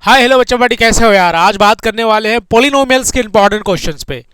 Hi hello बच्चा party, कैसे हो यार। आज बात करने वाले हैं पोलिनोमियल्स के इंपॉर्टेंट क्वेश्चंस पे।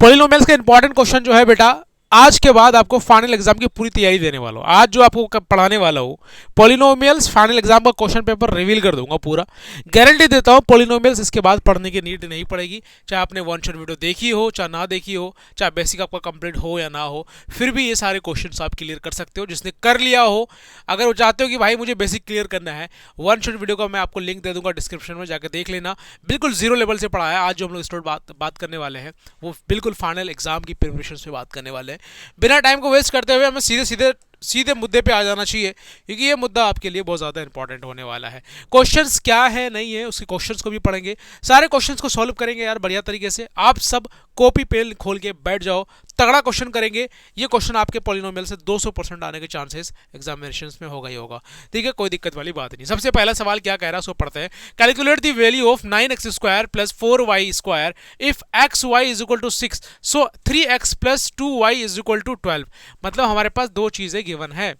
पोलिनोमियल्स के इंपॉर्टेंट क्वेश्चन जो है बेटा, आज के बाद आपको फाइनल एग्जाम की पूरी तैयारी देने वाला हूँ। आज जो आपको पढ़ाने वाला हूँ पोलिनोमियल्स, फाइनल एग्जाम का क्वेश्चन पेपर रिवील कर दूंगा पूरा। गारंटी देता हूँ पोलिनोमियल्स इसके बाद पढ़ने की नीड नहीं पड़ेगी। चाहे आपने वन शॉट वीडियो देखी हो, चाहे ना देखी हो, चाहे बेसिक आपका कंप्लीट हो या ना हो, फिर भी ये सारे क्वेश्चन आप क्लियर कर सकते हो। जिसने कर लिया हो, अगर वो चाहते हो कि भाई मुझे बेसिक क्लियर करना है, वन शॉट वीडियो का मैं आपको लिंक दे दूंगा डिस्क्रिप्शन में, जाकर देख लेना। बिल्कुल जीरो लेवल से पढ़ा है। आज जो हम लोग स्टूडेंट बात करने वाले हैं वो बिल्कुल फाइनल एग्जाम की प्रिपरेशन पे बात करने वाले हैं। बिना टाइम को वेस्ट करते हुए हमें सीधे सीधे सीधे मुद्दे पे आ जाना चाहिए, क्योंकि ये मुद्दा आपके लिए बहुत ज़्यादा इंपॉर्टेंट होने वाला है। क्वेश्चंस क्या है नहीं है, उसके क्वेश्चंस को भी पढ़ेंगे, सारे क्वेश्चंस को सॉल्व करेंगे यार बढ़िया तरीके से। आप सब कॉपी पेन खोल के बैठ जाओ, तगड़ा क्वेश्चन करेंगे। ये क्वेश्चन आपके पॉलिनोमियल से 200% आने के चांसेस एग्जामिनेशन में होगा ही होगा। ठीक है, कोई दिक्कत वाली बात नहीं। सबसे पहला सवाल क्या कह रहा है उसको पढ़ते हैं। Calculate the value of 9x² plus 4y² if xy is equal to 6, so 3x plus 2y is equal to 12। मतलब हमारे पास दो चीजें गिवन है,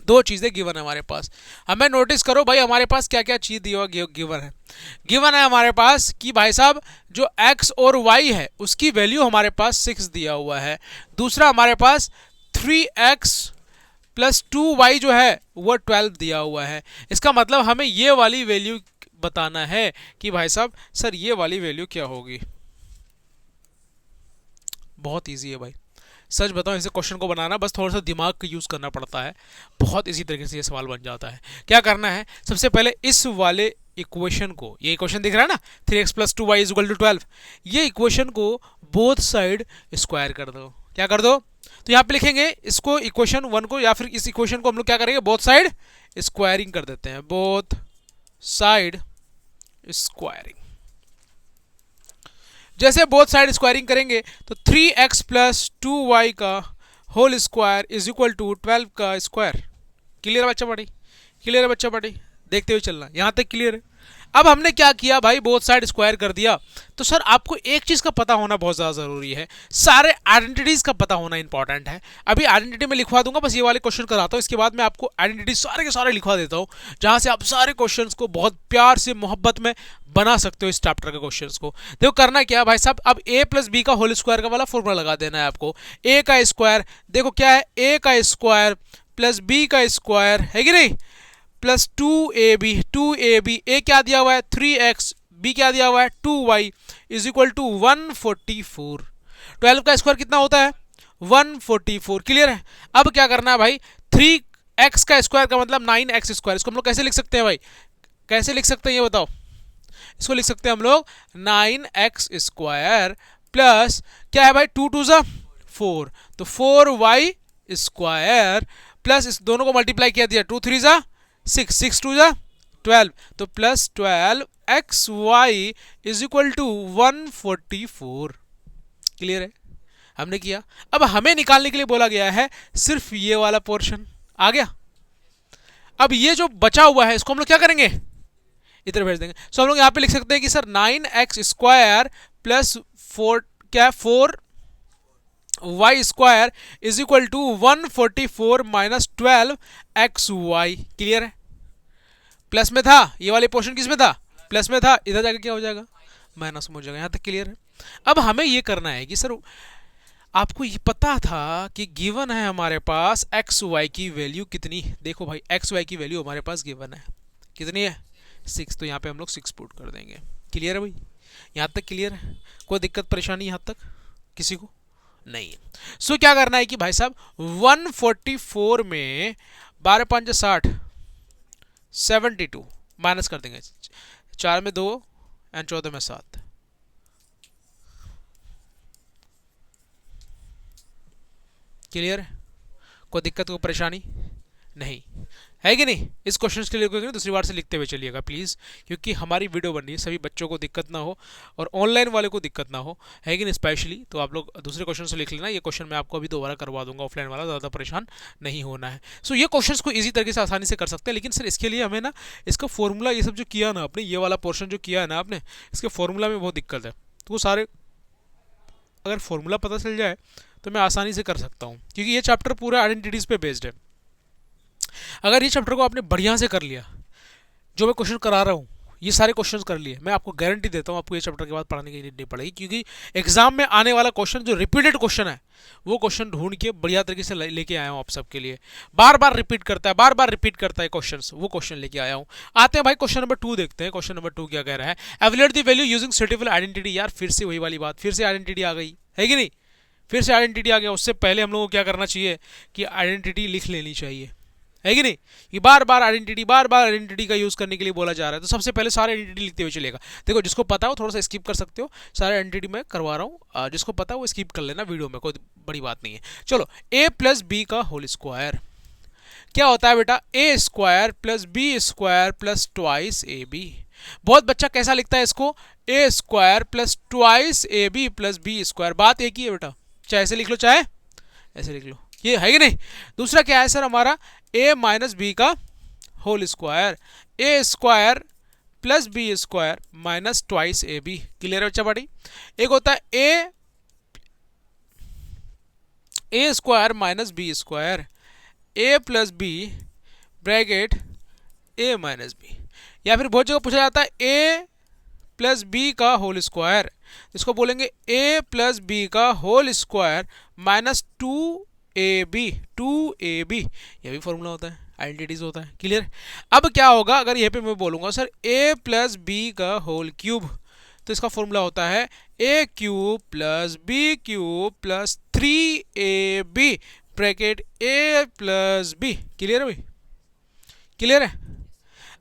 दो चीजें गिवन है हमारे पास। हमें नोटिस करो भाई, हमारे पास क्या क्या चीज दिया हुआ गिवन है। गिवन है हमारे पास कि भाई साहब जो x और y है उसकी वैल्यू हमारे पास 6 दिया हुआ है। दूसरा हमारे पास 3x प्लस 2y जो है वो 12 दिया हुआ है। इसका मतलब हमें ये वाली वैल्यू बताना है कि भाई साहब सर ये वाली वैल्यू क्या होगी। बहुत ईजी है भाई, सच बताओ इसे क्वेश्चन को बनाना बस थोड़ा सा दिमाग का यूज़ करना पड़ता है। बहुत इसी तरीके से ये सवाल बन जाता है। क्या करना है, सबसे पहले इस वाले इक्वेशन को, ये इक्वेशन दिख रहा है ना 3x plus 2y is equal to 12, ये इक्वेशन को बोथ साइड स्क्वायर कर दो। क्या कर दो, तो यहाँ पे लिखेंगे इसको इक्वेशन वन को, या फिर इस इक्वेशन को हम लोग क्या करेंगे बोथ साइड स्क्वायरिंग कर देते हैं। बोथ साइड स्क्वायरिंग, जैसे बोथ साइड स्क्वायरिंग करेंगे तो 3x प्लस 2y का whole square is equal to 12 का स्क्वायर। क्लियर है बच्चा पार्टी, क्लियर है बच्चा पार्टी, देखते हुए चलना, यहां तक क्लियर है। अब हमने क्या किया भाई, बोथ साइड स्क्वायर कर दिया। तो सर आपको एक चीज का पता होना बहुत ज्यादा जरूरी है, सारे आइडेंटिटीज का पता होना इंपॉर्टेंट है। अभी आइडेंटिटी में लिखवा दूंगा, बस ये वाले क्वेश्चन कराता हूँ, इसके बाद मैं आपको आइडेंटिटी सारे के सारे लिखवा देता हूँ, जहां से आप सारे क्वेश्चंस को बहुत प्यार से मोहब्बत में बना सकते हो। इस चैप्टर के क्वेश्चंस को देखो करना क्या है भाई साहब, अब a प्लस बी का होल स्क्वायर का वाला फॉर्मूला लगा देना है आपको। a का स्क्वायर देखो क्या है, a का स्क्वायर प्लस b का स्क्वायर है कि नहीं, प्लस 2ab a क्या दिया हुआ है 3x, b क्या दिया हुआ है 2y इज इक्वल टू 144। 12 का स्क्वायर कितना होता है 144। क्लियर है। अब क्या करना है भाई, 3x का स्क्वायर का मतलब 9x स्क्वायर, इसको हम लोग कैसे लिख सकते हैं भाई, कैसे लिख सकते हैं ये बताओ। इसको लिख सकते हैं हम लोग 9x स्क्वायर प्लस क्या है भाई 2 2 जा 4, तो 4y स्क्वायर प्लस इस दोनों को मल्टीप्लाई किया दिया 2 3 जा 6 6 2 जा 12, तो plus 12xy is equal to 144। Clear है, हमने किया। अब हमें निकालने के लिए बोला गया है सिर्फ ये वाला पोर्शन आ गया। अब ये जो बचा हुआ है इसको हम लोग क्या करेंगे, इधर भेज देंगे। सो हम लोग यहाँ पे लिख सकते हैं कि सर 9x स्क्वायर प्लस 4 क्या 4y square is equal to 144 minus 12xy। Clear है, प्लस में था, ये वाले पोर्शन किस में था प्लस में था, इधर जाकर क्या हो जाएगा माइनस में हो जाएगा। यहाँ तक क्लियर है। अब हमें ये करना है कि सर आपको ये पता था कि गिवन है हमारे पास एक्स वाई की वैल्यू कितनी, देखो भाई एक्स वाई की वैल्यू हमारे पास गिवन है कितनी है 6, तो यहाँ पे हम लोग 6 पुट कर देंगे। क्लियर है भाई, यहाँ तक क्लियर है, कोई दिक्कत परेशानी यहाँ तक किसी को नहीं है। सो क्या करना है कि भाई साहब 144 में 12 5 60 72 माइनस कर देंगे, 4 में 2 एंड 14 में 7। क्लियर है, कोई दिक्कत कोई परेशानी नहीं है कि नहीं। इस क्वेश्चन के लिए दूसरी बार से लिखते हुए चलिएगा प्लीज़, क्योंकि हमारी वीडियो बन रही है, सभी बच्चों को दिक्कत ना हो और ऑनलाइन वाले को दिक्कत ना हो, है कि नहीं स्पेशली। तो आप लोग दूसरे क्वेश्चन से लिख लेना, ये क्वेश्चन मैं आपको अभी दोबारा करवा दूंगा ऑफलाइन वाला, ज़्यादा परेशान नहीं होना है। सो ये क्वेश्चन को ईजी तरीके से आसानी से कर सकते हैं, लेकिन सर इसके लिए हमें ना इसका फॉर्मूला ये सब जो किया ना आपने, ये वाला पोर्शन जो किया है ना आपने, इसके फॉर्मूला में बहुत दिक्कत है। तो वो सारे अगर फॉर्मूला पता चल जाए तो मैं आसानी से कर सकता हूँ, क्योंकि ये चैप्टर पूरा आइडेंटिटीज़ पे बेस्ड है। अगर ये चैप्टर को आपने बढ़िया से कर लिया, जो मैं क्वेश्चन करा रहा हूँ ये सारे क्वेश्चंस कर लिए, मैं आपको गारंटी देता हूँ आपको ये चैप्टर के बाद पढ़ाने की नीड नहीं पड़ेगी, क्योंकि एग्जाम में आने वाला क्वेश्चन जो रिपीटेड क्वेश्चन है वो क्वेश्चन ढूंढ के बढ़िया तरीके से लेके आया हूँ आप सबके लिए। बार बार रिपीट करता है, बार बार रिपीट करता है क्वेश्चन, वो क्वेश्चन लेके आया हूँ। आते हैं भाई क्वेश्चन नंबर 2 देखते हैं। क्वेश्चन नंबर 2 क्या कह रहा है, evaluate the value using suitable identity. यार फिर से वही वाली बात, फिर से आइडेंटिटी आ गई है कि नहीं, फिर से आइडेंटिटी आ गया। उससे पहले हम लोगों को क्या करना चाहिए कि आइडेंटिटी लिख लेनी चाहिए, है कि नहीं। ये बार बार आइडेंटिटी का यूज करने के लिए बोला जा रहा है, तो सबसे पहले सारे आइडेंटिटी लिखते हुए चलेगा। देखो जिसको पता हो थोड़ा सा स्किप कर सकते हो, सारे आइडेंटिटी मैं करवा रहा हूँ, जिसको पता हो वो स्किप कर लेना वीडियो में, कोई बड़ी बात नहीं है। चलो a प्लस बी का होल स्क्वायर क्या होता है बेटा, A square plus B square plus twice A B. बहुत बच्चा कैसा लिखता है इसको, A square plus twice A B plus B square. बात एक ही है बेटा, चाहे ऐसे लिख लो चाहे ऐसे लिख लो, ये है कि नहीं। दूसरा क्या है सर हमारा, a माइनस बी का whole square, A square plus B square minus twice A B. Clear है बच्चा पार्टी। एक होता है A square minus B square, A plus B bracket A minus B. या फिर बहुत जगह पूछा जाता है ए प्लस बी का होल स्क्वायर, इसको बोलेंगे ए प्लस बी का होल स्क्वायर माइनस 2ab, ये भी फॉर्मूला होता है, आइडेंटिटीज होता है। क्लियर। अब क्या होगा अगर यहाँ पे मैं बोलूंगा सर a प्लस बी का होल क्यूब, तो इसका फॉर्मूला होता है a cube plus B cube plus 3ab bracket a plus B. Clear है भाई, क्लियर है।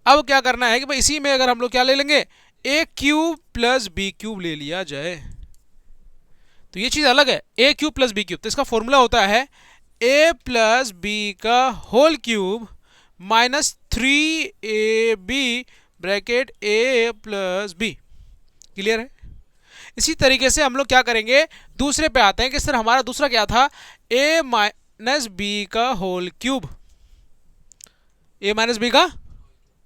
अब क्या करना है कि भाई इसी में अगर हम लोग क्या ले लेंगे, a cube plus B cube ले लिया जाए, तो ये चीज अलग है, a cube plus B cube. तो इसका फॉर्मूला होता है a प्लस बी का whole cube minus 3ab bracket a plus B. Clear है। इसी तरीके से हम लोग क्या करेंगे, दूसरे पे आते हैं कि सर हमारा दूसरा क्या था, a माइनस बी का whole cube, a minus B का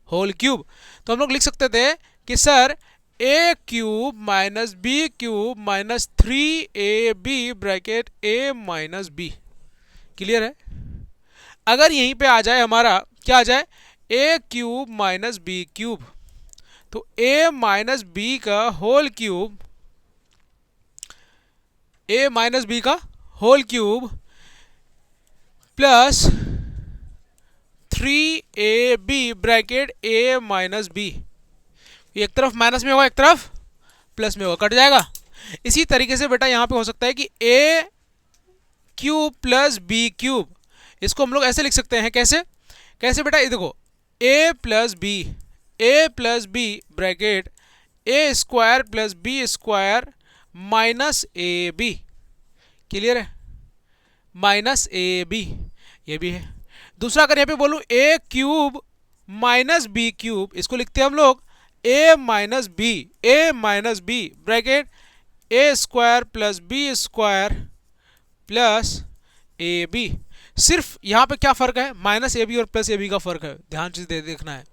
होल क्यूब। तो हम लोग लिख सकते थे कि sir a cube minus B cube minus 3ab bracket a minus B. Clear है। अगर यहीं पे आ जाए हमारा क्या आ जाए, a cube minus B cube, तो a माइनस बी का whole cube, a minus B का whole cube plus 3ab bracket a minus B. एक तरफ माइनस में होगा एक तरफ प्लस में होगा, कट जाएगा। इसी तरीके से बेटा यहां पे हो सकता है कि a cube plus B cube, इसको हम लोग ऐसे लिख सकते हैं, कैसे कैसे बेटा, ये देखो a plus B bracket a square plus B square minus A B. Clear है, माइनस ए बी, ये भी है। दूसरा अगर यहाँ पे बोलूं a cube minus B cube, इसको लिखते हैं हम लोग a minus B bracket a square plus B square plus A B. सिर्फ यहाँ पे क्या फर्क है, माइनस ए बी और प्लस ए बी का फर्क है, ध्यान से देखना है।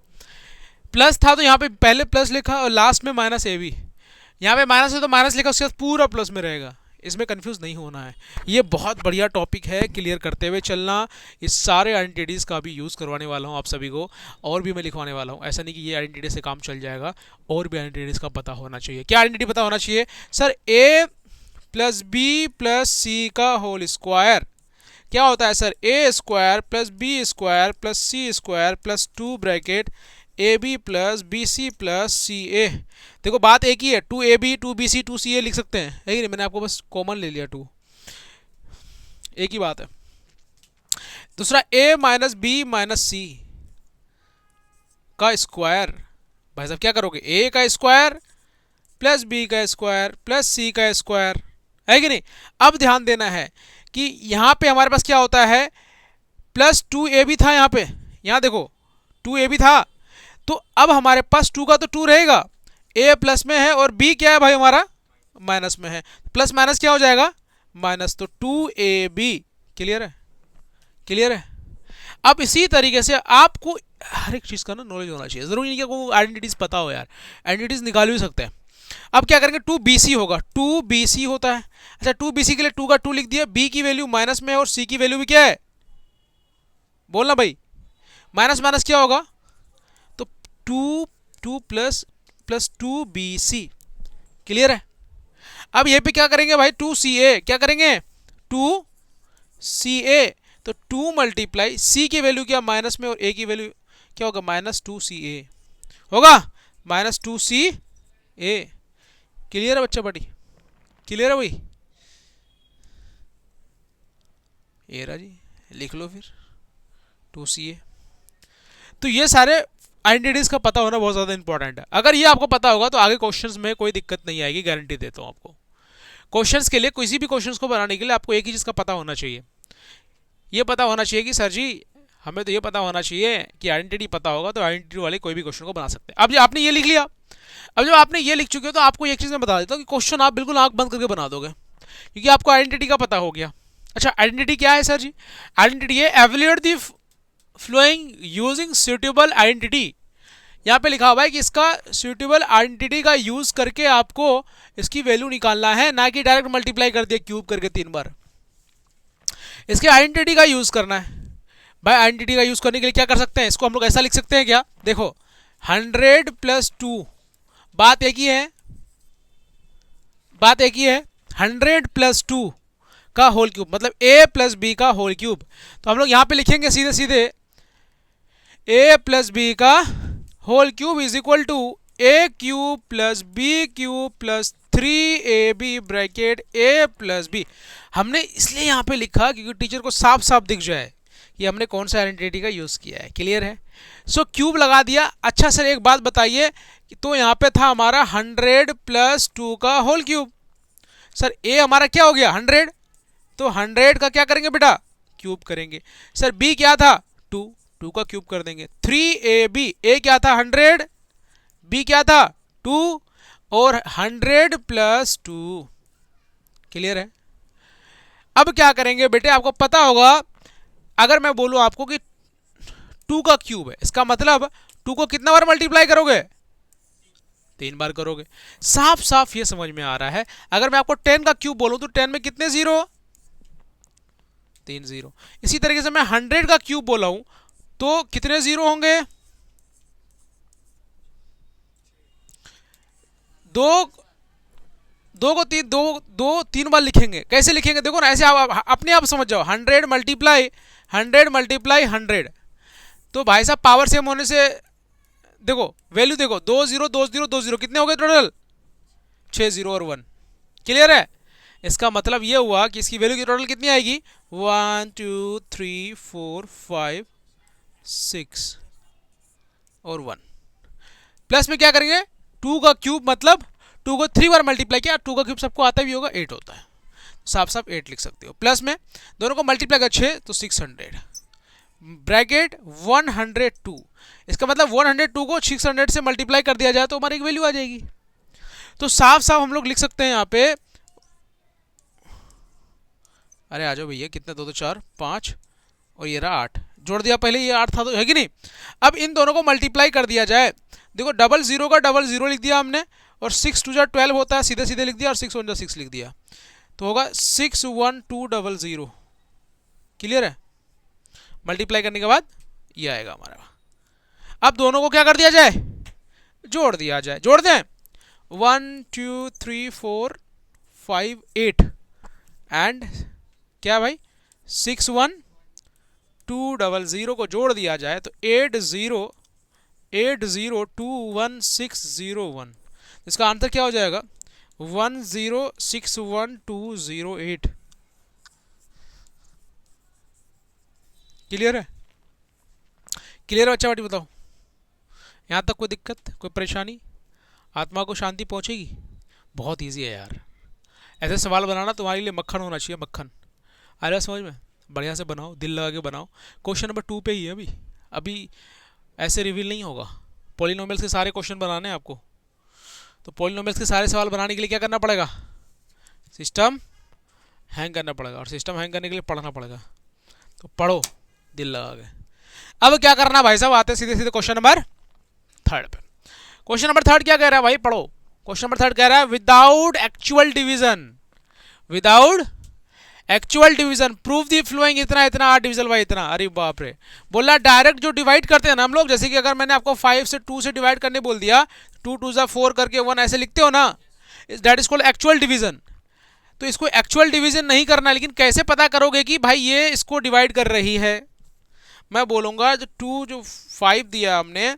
प्लस था तो यहाँ पे पहले प्लस लिखा और लास्ट में माइनस ए बी, यहाँ पे माइनस है तो माइनस लिखा, उसके बाद पूरा प्लस में रहेगा, इसमें कंफ्यूज नहीं होना है। ये बहुत बढ़िया टॉपिक है, क्लियर करते हुए चलना। इस सारे आइडेंटिटीज़ का भी यूज़ करवाने वाला हूँ आप सभी को, और भी मैं लिखवाने वाला हूँ। ऐसा नहीं कि ये आइडेंटिटी से काम चल जाएगा, और भी आइडेंटिटीज़ का पता होना चाहिए। क्या आइडेंटिटी पता होना चाहिए sir, a plus B plus C का होल स्क्वायर क्या होता है sir, a square plus B square plus C square plus 2 bracket A B plus B C plus C A. देखो बात एक ही है, 2ab 2bc 2ca लिख सकते हैं, है कि नहीं, मैंने आपको बस कॉमन ले लिया 2, एक ही बात है। दूसरा a minus B minus C का स्क्वायर, भाई साहब क्या करोगे, a का स्क्वायर प्लस b का स्क्वायर प्लस c का स्क्वायर, है कि नहीं। अब ध्यान देना है कि यहां पे हमारे पास क्या होता है, प्लस 2ab था यहाँ पे, यहाँ देखो 2ab था, तो अब हमारे पास 2 का तो 2 रहेगा, a प्लस में है और b क्या है भाई हमारा माइनस में है, प्लस माइनस क्या हो जाएगा माइनस, तो 2ab। क्लियर है, क्लियर है। अब इसी तरीके से आपको हर एक चीज़ का ना नॉलेज होना चाहिए, जरूरी नहीं कि आपको आइडेंटिटीज पता हो यार, आइडेंटिटीज निकाल भी सकते हैं। अब क्या करेंगे, 2bc होगा, 2bc होता है, अच्छा 2bc के लिए 2 का 2 लिख दिया, b की वैल्यू माइनस में है और c की वैल्यू भी क्या है, बोलना भाई, माइनस माइनस क्या होगा, तो 2 प्लस प्लस 2bc। क्लियर है? अब ये पे क्या करेंगे भाई, 2ca, क्या करेंगे 2ca, तो 2 मल्टीप्लाई c की वैल्यू क्या माइनस में और a की वैल्यू क्या होगा -2ca होगा, -2ca। क्लियर है बच्चा बड़ी? क्लियर है भाई? ये रहा जी, लिख लो फिर 2ca। तो ये सारे आइडेंटिटीज का पता होना बहुत ज़्यादा इंपॉर्टेंट है। अगर ये आपको पता होगा तो आगे क्वेश्चंस में कोई दिक्कत नहीं आएगी, गारंटी देता हूँ आपको। क्वेश्चंस के लिए, किसी भी क्वेश्चंस को बनाने के लिए आपको एक ही चीज़ का पता होना चाहिए। ये पता होना चाहिए कि सर जी हमें तो ये पता होना चाहिए कि आइडेंटिटी पता होगा तो आइडेंटिटी वाले कोई भी क्वेश्चन को बना सकते हैं। अब जब आपने ये लिख लिया, अब जब आपने ये लिख चुके हो तो आपको एक चीज़ मैं बता देता हूँ कि क्वेश्चन आप बिल्कुल आंख बंद करके बना दोगे, क्योंकि आपको आइडेंटिटी का पता हो गया। अच्छा, आइडेंटिटी क्या है सर जी? आइडेंटिटी है evaluate the flowing using suitable identity. यहाँ पे लिखा हुआ है कि इसका सुटेबल आइडेंटिटी का यूज करके आपको इसकी वैल्यू निकालना है, ना कि डायरेक्ट मल्टीप्लाई कर दिया क्यूब करके 3 बार। इसके आइडेंटिटी का यूज करना है भाई। आइडेंटिटी का यूज करने के लिए क्या कर सकते हैं, इसको हम लोग ऐसा लिख सकते हैं क्या, देखो 100 + 2, बात एक ही है, बात एक ही है, 100 + 2 का होल क्यूब मतलब a + b का होल क्यूब। तो हम लोग यहाँ पे लिखेंगे सीधे सीधे a + b का whole cube is equal to a³ + b³ + 3ab bracket a + b। हमने इसलिए यहाँ पे लिखा क्योंकि टीचर को साफ साफ दिख जाए कि हमने कौन सा आइडेंटिटी का यूज किया है। क्लियर है? सो क्यूब लगा दिया। अच्छा सर एक बात बताइए, तो यहाँ पे था हमारा 100 + 2 का होल क्यूब। सर a हमारा क्या हो गया 100, तो 100 का क्या करेंगे बेटा क्यूब करेंगे। सर b क्या था 2, 2 का क्यूब कर देंगे। 3ab, a क्या था 100, b क्या था 2 और 100 + 2। क्लियर है? अब क्या करेंगे बेटे, आपको पता होगा अगर मैं बोलूं आपको कि 2 का क्यूब है, इसका मतलब 2 को कितना बार मल्टीप्लाई करोगे 3 बार करोगे। साफ साफ ये समझ में आ रहा है। अगर मैं आपको 10 का क्यूब बोलूं तो 10 में कितने जीरो 3 जीरो। इसी तरीके से मैं 100 का क्यूब बोला हूं तो कितने जीरो होंगे 2 को 3 बार लिखेंगे। कैसे लिखेंगे देखो ना, ऐसे आप अपने आप समझ जाओ। 100 मल्टीप्लाई 100 तो भाई साहब पावर सेम होने से देखो वैल्यू देखो 2 0 2 0 2 0 कितने हो गए टोटल 6 0 और 1। क्लियर है? इसका मतलब ये हुआ कि इसकी वैल्यू की टोटल कितनी आएगी 1 2 3 4 5 6 और 1। प्लस में क्या करेंगे 2 का क्यूब मतलब 2 को 3 बार मल्टीप्लाई किया, 2 का क्यूब सबको आता भी होगा 8 होता है, साफ साफ 8 लिख सकते हो। प्लस में दोनों को मल्टीप्लाई कर 6 तो 600 ब्रैकेट 102। इसका मतलब 102 को 600 से मल्टीप्लाई कर दिया जाए तो हमारी एक वैल्यू आ जाएगी। तो साफ साफ हम लोग लिख सकते हैं यहाँ पे, अरे आ जाओ भैया, कितने 2 2 4 5 और ये रहा 8, जोड़ दिया पहले, ये 8 था तो है कि नहीं। अब इन दोनों को मल्टीप्लाई कर दिया जाए, देखो 00 का 00 लिख दिया हमने और 6 2 12 होता है, सीधे सीधे लिख दिया और 6 1 6 लिख दिया तो होगा 61200। क्लियर है? मल्टीप्लाई करने के बाद ये आएगा हमारा। अब दोनों को क्या कर दिया जाए जोड़ दिया जाए, जोड़ दें 1 2 3 4 5 8 एंड क्या भाई 6 1 2 0 को जोड़ दिया जाए तो 8 0 2 1 6 0 1। इसका आंसर क्या हो जाएगा 1 0 6 1 2 0 8। क्लियर है? क्लियर है बच्चा बाटी? बताओ यहाँ तक कोई दिक्कत, कोई परेशानी, आत्मा को शांति पहुँचेगी? बहुत इजी है यार, ऐसे सवाल बनाना तुम्हारे लिए मक्खन होना चाहिए, मक्खन। आ रहा समझ में? बढ़िया से बनाओ, दिल लगा के बनाओ। क्वेश्चन नंबर 2 पे ही है अभी ऐसे रिवील नहीं होगा। पॉलिनोमियल्स के सारे क्वेश्चन बनाने हैं आपको, तो पॉलिनोमियल्स के सारे सवाल बनाने के लिए क्या करना पड़ेगा सिस्टम हैंग करना पड़ेगा, और सिस्टम हैंग करने के लिए पढ़ना पड़ेगा। तो पढ़ो दिल लगा के। अब क्या करना भाई साहब, आते सीधे सीधे क्वेश्चन नंबर 3 पे। क्वेश्चन नंबर 3 क्या कह रहा है भाई, पढ़ो। क्वेश्चन नंबर 3 कह रहा है without actual division, without actual division prove the following इतना इतना 8 डिविजल बाई इतना। अरे बाप रे, बोला डायरेक्ट जो डिवाइड करते हैं ना हम लोग, जैसे कि अगर मैंने आपको 5 से 2 से डिवाइड करने बोल दिया, 2 2 जा 4 करके 1 ऐसे लिखते हो ना, that is called actual division. तो इसको एक्चुअल डिवीजन नहीं करना है, लेकिन कैसे पता करोगे कि भाई ये इसको डिवाइड कर रही है? मैं बोलूँगा जो 2 जो 5 दिया हमने,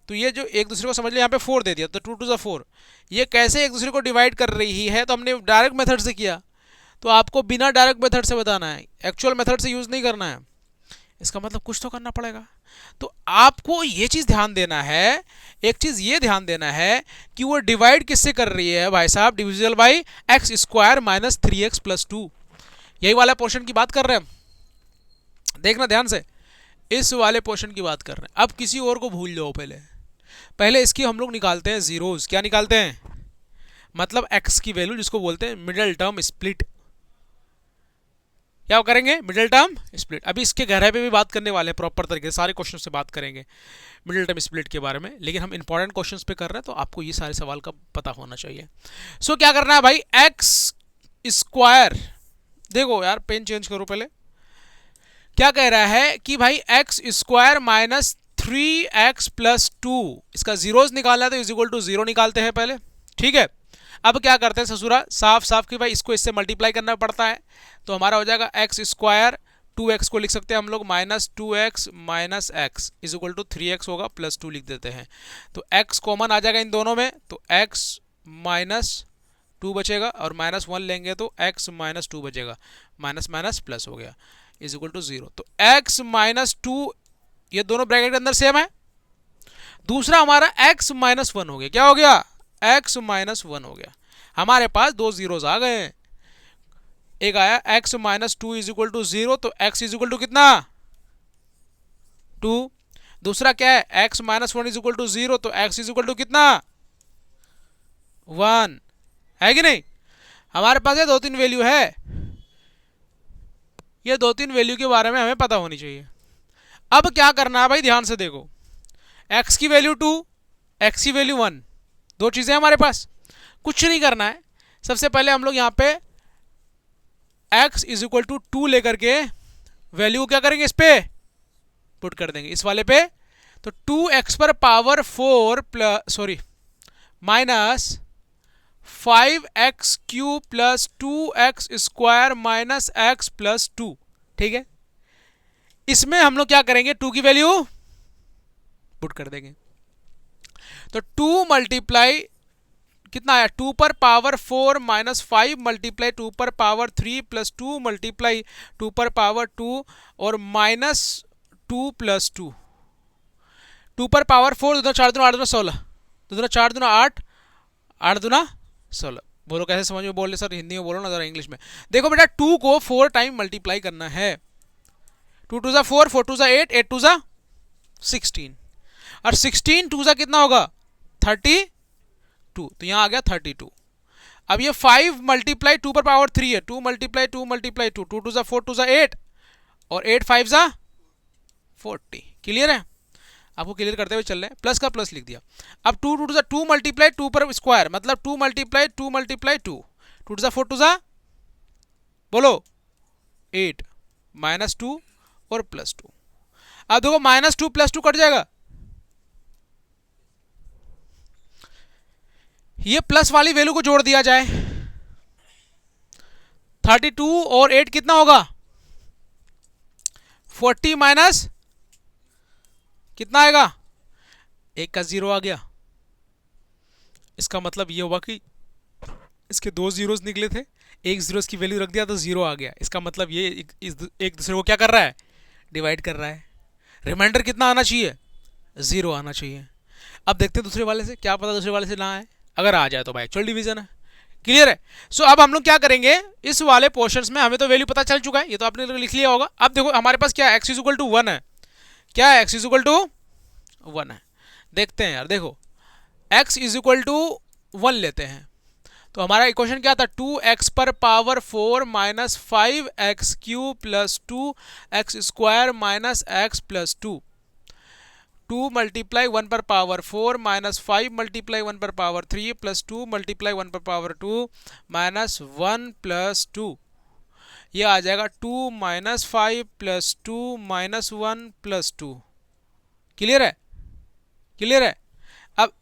तो ये जो एक दूसरे को समझ लिया, यहाँ पे 4 दे दिया, तो 2 2 जा 4, ये कैसे एक दूसरे को डिवाइड कर रही है? तो हमने डायरेक्ट मेथड से किया। तो आपको बिना डायरेक्ट मेथड से बताना है, एक्चुअल मेथड से यूज़ नहीं करना है। इसका मतलब कुछ तो करना पड़ेगा। तो आपको ये चीज़ ध्यान देना है, एक चीज़ ये ध्यान देना है कि वो डिवाइड किससे कर रही है भाई साहब? Divisible by x square minus 3x plus 2। यही वाला पोर्शन की बात कर रहे हैं हम, देखना ध्यान से, इस वाले पोर्शन की बात कर रहे हैं। अब किसी और को भूल जाओ, पहले पहले इसकी हम लोग निकालते हैं जीरोस। क्या निकालते हैं? मतलब x की वैल्यू, जिसको बोलते हैं मिडिल टर्म स्प्लिट। क्या करेंगे? Middle term split. अभी इसके गहराई पे भी बात करने वाले हैं, प्रॉपर तरीके से सारे क्वेश्चन से बात करेंगे मिडिल टर्म स्प्लिट के बारे में, लेकिन हम इंपॉर्टेंट क्वेश्चंस पे कर रहे हैं, तो आपको ये सारे सवाल का पता होना चाहिए। सो क्या करना है भाई? एक्स स्क्वायर, देखो यार पेन चेंज करो पहले। क्या कह रहा है कि भाई X square minus 3x plus 2, इसका जीरोस निकालना है, तो इज इक्वल टू 0 निकालते हैं पहले, ठीक है। अब क्या करते हैं ससुरा, साफ साफ कि भाई इसको इससे मल्टीप्लाई करना पड़ता है, तो हमारा हो जाएगा एक्स स्क्वायर, 2x को लिख सकते हैं हम लोग minus 2x minus X is equal to 3x होगा, प्लस 2 लिख देते हैं। तो x कॉमन आ जाएगा इन दोनों में, तो x माइनस 2 बचेगा, और माइनस 1 लेंगे तो x माइनस 2 बचेगा, माइनस माइनस प्लस हो गया, इज इक्वल टू 0। तो x माइनस 2, ये दोनों ब्रैकेट के अंदर सेम है। दूसरा हमारा x माइनस 1 हो गया, क्या हो गया? x माइनस 1 हो गया। हमारे पास दो जीरोस आ गए हैं, एक आया x minus 2 is equal to 0, तो x इज इक्वल टू कितना? 2। दूसरा क्या है? x minus 1 is equal to 0, तो x इज इक्वल टू कितना? 1, है कि नहीं? हमारे पास ये दो तीन वैल्यू है, ये दो तीन वैल्यू के बारे में हमें पता होनी चाहिए। अब क्या करना है भाई, ध्यान से देखो, x की वैल्यू 2, x की वैल्यू 1, दो चीजें हमारे पास, कुछ नहीं करना है। सबसे पहले हम लोग यहाँ पे x इज इक्वल टू 2 लेकर के वैल्यू क्या करेंगे? इस पे पुट कर देंगे, इस वाले पे। तो 2x पर power 4 plus sorry minus 5x cube plus 2x square minus x plus 2, ठीक है। इसमें हम लोग क्या करेंगे? 2 की वैल्यू पुट कर देंगे, तो 2 मल्टीप्लाई कितना आया? 2 पर पावर 4 माइनस 5 मल्टीप्लाई 2 पर पावर 3 प्लस 2 मल्टीप्लाई 2 पर पावर 2 और माइनस 2 प्लस 2, 2 पर पावर 4, 2 4 2 8 2 16, 2 4 2 8 8 2 16। बोलो कैसे समझ में बोल रहे सर? हिंदी में बोलो ना जरा, इंग्लिश में। देखो बेटा 2 को 4 टाइम मल्टीप्लाई करना है, 2 2 जा 4, 4 2 जा 8, 8 2 जा 16, और 16 2 जा कितना होगा? 32, तो यहां आ गया 32। अब ये 5 मल्टीप्लाई 2 पर पावर 3 है, 2 मल्टीप्लाई 2 मल्टीप्लाई 2, 2 2 जा 4, 2 जा 8, और 8 5 जा 40। क्लियर है? आपको क्लियर करते हुए चल रहे हैं, प्लस का प्लस लिख दिया। अब 2 2 जा 2 मल्टीप्लाई 2 पर स्क्वायर, मतलब 2 मल्टीप्लाई 2 मल्टीप्लाई 2, 2 जा 4 2 जा बोलो 8 माइनस 2 और प्लस 2। अब देखो माइनस 2 प्लस 2 कट जाएगा, ये प्लस वाली वैल्यू को जोड़ दिया जाए, 32 और 8 कितना होगा? 40 माइनस कितना आएगा? एक का जीरो आ गया। इसका मतलब ये हुआ कि इसके दो जीरोस निकले थे, एक जीरोस की वैल्यू रख दिया तो जीरो आ गया। इसका मतलब ये एक दूसरे को क्या कर रहा है? डिवाइड कर रहा है। रिमाइंडर कितना आना चाहिए? 0 आना चाहिए। अब देखते हैं दूसरे वाले से, क्या पता दूसरे वाले से ना आए, अगर आ जाए तो भाई एक्चुअल डिवीजन है। क्लियर है? सो अब हम लोग क्या करेंगे, इस वाले पोर्शंस में हमें तो वैल्यू पता चल चुका है, ये तो आपने लिख लिया होगा। अब देखो हमारे पास क्या है, x इज इक्वल टू 1 है। क्या है? x इज इक्वल टू 1 है। देखते हैं यार, देखो x इज इक्वल टू 1 लेते हैं, तो हमारा इक्वेशन क्या था? 2x पर power 4 minus 5x cube plus 2x square minus x plus 2, 2 multiply 1 पर पावर 4 माइनस 5 मल्टीप्लाई 1 पर पावर 3 प्लस 2 मल्टीप्लाई 1 पर पावर 2 माइनस 1 प्लस 2, ये आ जाएगा 2 minus 5 plus 2 minus 1 plus 2। Clear है? क्लियर है? अब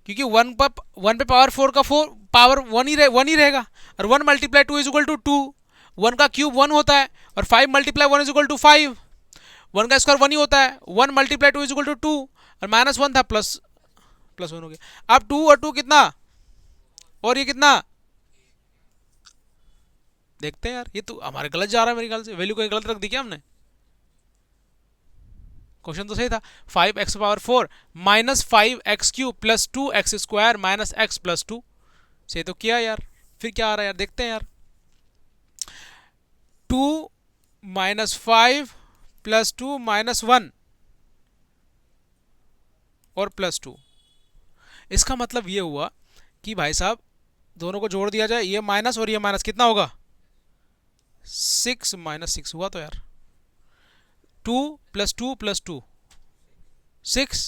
क्योंकि वन पे पावर 4 का 4 पावर वन ही रहेगा, और 1 मल्टीप्लाई 2 इज इक्वल टू 2, 1 का क्यूब 1 होता है, और 5 मल्टीप्लाई 1 इज इक्वल टू 5, 1 का स्क्वायर 1 ही होता है, 1 मल्टीप्लाई 2 इज इक्वल टू 2, और माइनस 1 था, प्लस प्लस 1 हो गया। अब 2 और 2 कितना, और ये कितना, देखते हैं यार, ये तो हमारे गलत जा रहा है मेरे ख्याल से, वैल्यू को गलत रख दी क्या हमने, क्वेश्चन तो सही था। 5x power 4 minus 5x cube plus 2x square minus x plus 2, से तो किया यार, फिर क्या आ रहा है यार, देखते हैं यार। 2 माइनस 5 प्लस 2 माइनस 1 और प्लस 2, इसका मतलब ये हुआ कि भाई साहब दोनों को जोड़ दिया जाए, ये माइनस और ये माइनस, कितना होगा 6 माइनस 6 हुआ तो यार, 2 plus 2 plus 2 6,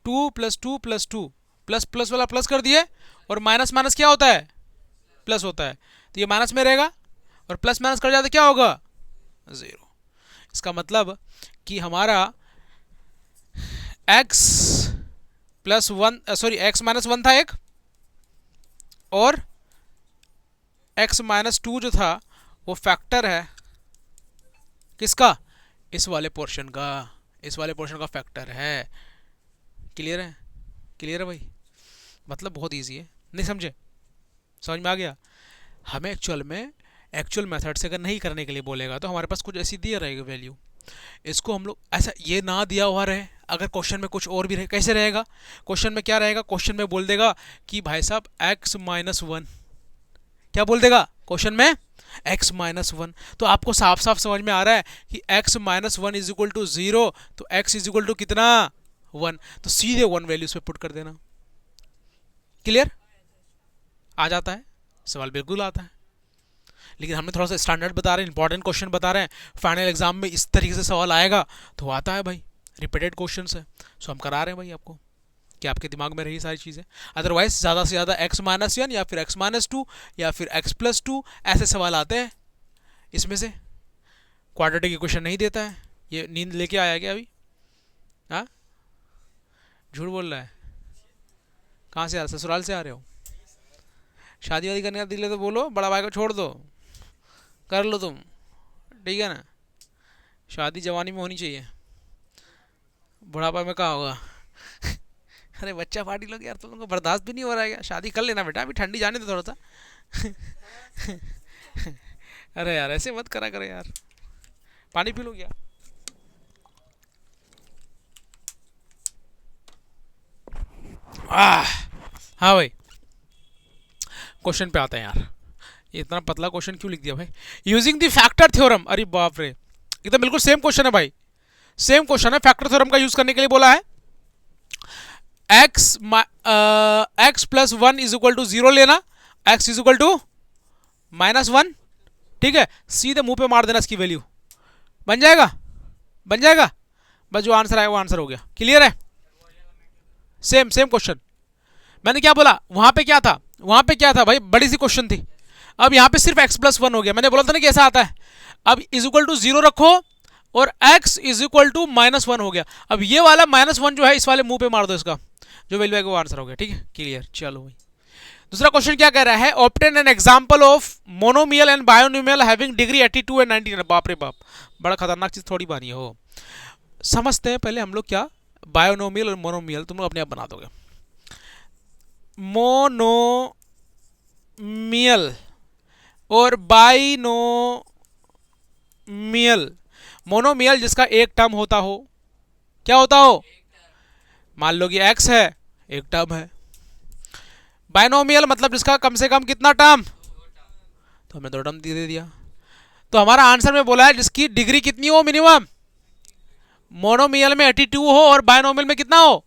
2 plus 2 plus 2, plus plus वाला प्लस कर दिए, और माइनस माइनस क्या होता है, प्लस होता है, तो ये माइनस में रहेगा, और प्लस माइनस कर जाते क्या होगा 0। इसका मतलब कि हमारा x plus 1 sorry x minus 1 था एक, और x माइनस 2 जो था वो फैक्टर है किसका, इस वाले पोर्शन का, इस वाले पोर्शन का फैक्टर है। क्लियर है, क्लियर है भाई, मतलब बहुत इजी है, नहीं समझे, समझ में आ गया। हमें एक्चुअल मेथड से अगर नहीं करने के लिए बोलेगा तो हमारे पास कुछ ऐसी दिया रहेगा वैल्यू, इसको हम लोग ऐसा ये ना दिया हुआ रहे, अगर क्वेश्चन में कुछ और भी रहे, कैसे रहेगा, क्वेश्चन में क्या रहेगा, क्वेश्चन में बोल देगा कि भाई साहब x माइनस 1, क्या बोल देगा क्वेश्चन में, x माइनस 1, तो आपको साफ साफ समझ में आ रहा है कि x minus 1 is equal to 0, तो x इज इक्वल टू कितना 1, तो सीधे 1 वैल्यूज पे पुट कर देना। क्लियर, आ जाता है, सवाल बिल्कुल आता है, लेकिन हमने थोड़ा सा स्टैंडर्ड बता रहे हैं, इंपॉर्टेंट क्वेश्चन बता रहे हैं, फाइनल एग्जाम में इस तरीके से सवाल आएगा तो आता है भाई, रिपीटेड क्वेश्चन है, सो हम करा रहे हैं भाई आपको कि आपके दिमाग में रही सारी चीज़ें। अदरवाइज ज़्यादा से ज़्यादा x माइनस 1 या फिर x माइनस 2 या फिर x प्लस 2 ऐसे सवाल आते हैं, इसमें से क्वाड्रेटिक इक्वेशन नहीं देता है। ये नींद लेके आया क्या अभी, हाँ झूठ बोल रहा है, कहाँ से आ रहे, ससुराल से आ रहे हो, शादी वादी करने का दिल है तो बोलो, बड़ा भाई को छोड़ दो, कर लो तुम, ठीक है ना, शादी जवानी में होनी चाहिए, बुढ़ापा में कहाँ होगा अरे बच्चा पार्टी लोग यार, तुम लोगों को बर्दाश्त भी नहीं हो रहा है क्या, शादी कर लेना बेटा, अभी ठंडी जाने दो थोड़ा सा अरे यार ऐसे मत करा करो यार, पानी पी लो क्या। हाँ भाई, क्वेश्चन पे आते हैं यार, ये इतना पतला क्वेश्चन क्यों लिख दिया भाई, यूजिंग द फैक्टर थ्योरम, अरे बाप रे, एकदम बिल्कुल सेम क्वेश्चन है भाई, सेम क्वेश्चन है, फैक्टर थ्योरम का यूज करने के लिए बोला है, x plus 1 is equal to 0 लेना, x is equal to minus 1, ठीक है, सीधे मुंह पे मार देना इसकी वैल्यू, बन जाएगा, बन जाएगा, बस जो आंसर आएगा वो आंसर हो गया। क्लियर है, सेम सेम क्वेश्चन, मैंने क्या बोला, वहां पे क्या था, वहां पे क्या था भाई, बड़ी सी क्वेश्चन थी, अब यहाँ पे सिर्फ x प्लस 1 हो गया, मैंने बोला था ना कैसा आता है, अब इज इक्वल टू 0 रखो और x is equal to minus 1 हो गया, अब ये वाला माइनस 1 जो है इस वाले मुंह पे मार दो, इसका जो वैल्यू आएगा वो आंसर हो गया, ठीक है, क्लियर। चलो भाई, दूसरा क्वेश्चन क्या कह रहा है, obtain an example of monomial and binomial having degree 82 and 99, बाप रे बाप, बड़ा खतरनाक चीज थोड़ी बनी हो, समझते हैं पहले हम लोग क्या बायोनोमियल और मोनोमियल, तुम लोग अपने आप बना दोगे। मोनोमियल और बाइनोमियल, मोनोमियल जिसका एक टर्म होता हो, क्या होता हो, मान लो कि x है, एक टर्म है, बाइनोमियल मतलब जिसका कम से कम कितना टर्म, तो हमें 2 टर्म दे दिया, तो हमारा आंसर में बोला है जिसकी डिग्री कितनी हो मिनिमम, मोनोमियल में 82 हो और बाइनोमियल में कितना हो,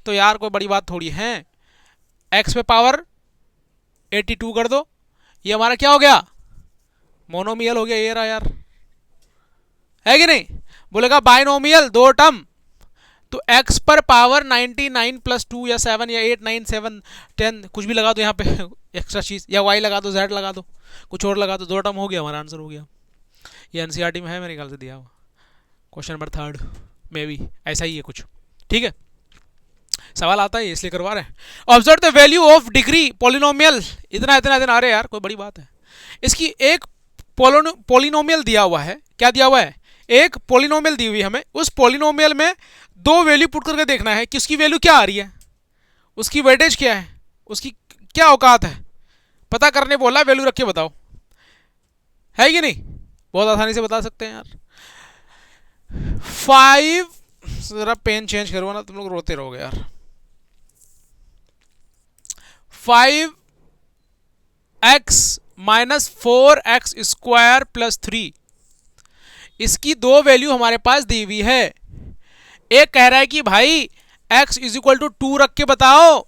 तो यार कोई बड़ी बात थोड़ी है, x पे पावर 82 कर दो, ये हमारा क्या हो गया, मोनोमियल हो गया, ये रहा यार, है कि नहीं, बोलेगा बाइनोमियल 2 टर्म, तो x पर पावर 99 प्लस 2 या 7 या 8 9 7 10 कुछ भी लगा दो यहाँ पे एक्स्ट्रा चीज, या y लगा दो, z लगा दो, कुछ और लगा दो, 2 टर्म हो गया, हमारा आंसर हो गया। ये एनसीईआरटी में है मेरे ख्याल से दिया हुआ, क्वेश्चन नंबर 3 में भी ऐसा ही है कुछ, ठीक है। सवाल आता है इसलिए करवा रहे हैं। Observe the value of degree polynomial, इतना इतना इतना, अरे यार कोई बड़ी बात है। इसकी एक पॉलिनोमियल दिया हुआ है, क्या दिया हुआ है, एक पॉलिनोमियल दी हुई है हमें। उस पॉलिनोमियल में दो वैल्यू पुट करके देखना है कि उसकी वैल्यू क्या आ रही है, उसकी वेटेज क्या है, उसकी क्या औकात है, पता करने बोला, वैल्यू रख के बताओ, है कि नहीं? बहुत आसानी से बता सकते हैं यार। 5, जरा पेन चेंज करो ना, तुम लोग रोते रहोगे यार। 5x minus 4x square plus 3, इसकी दो वैल्यू हमारे पास दी हुई है। एक कह रहा है कि भाई x इज इक्वल टू 2 रख के बताओ,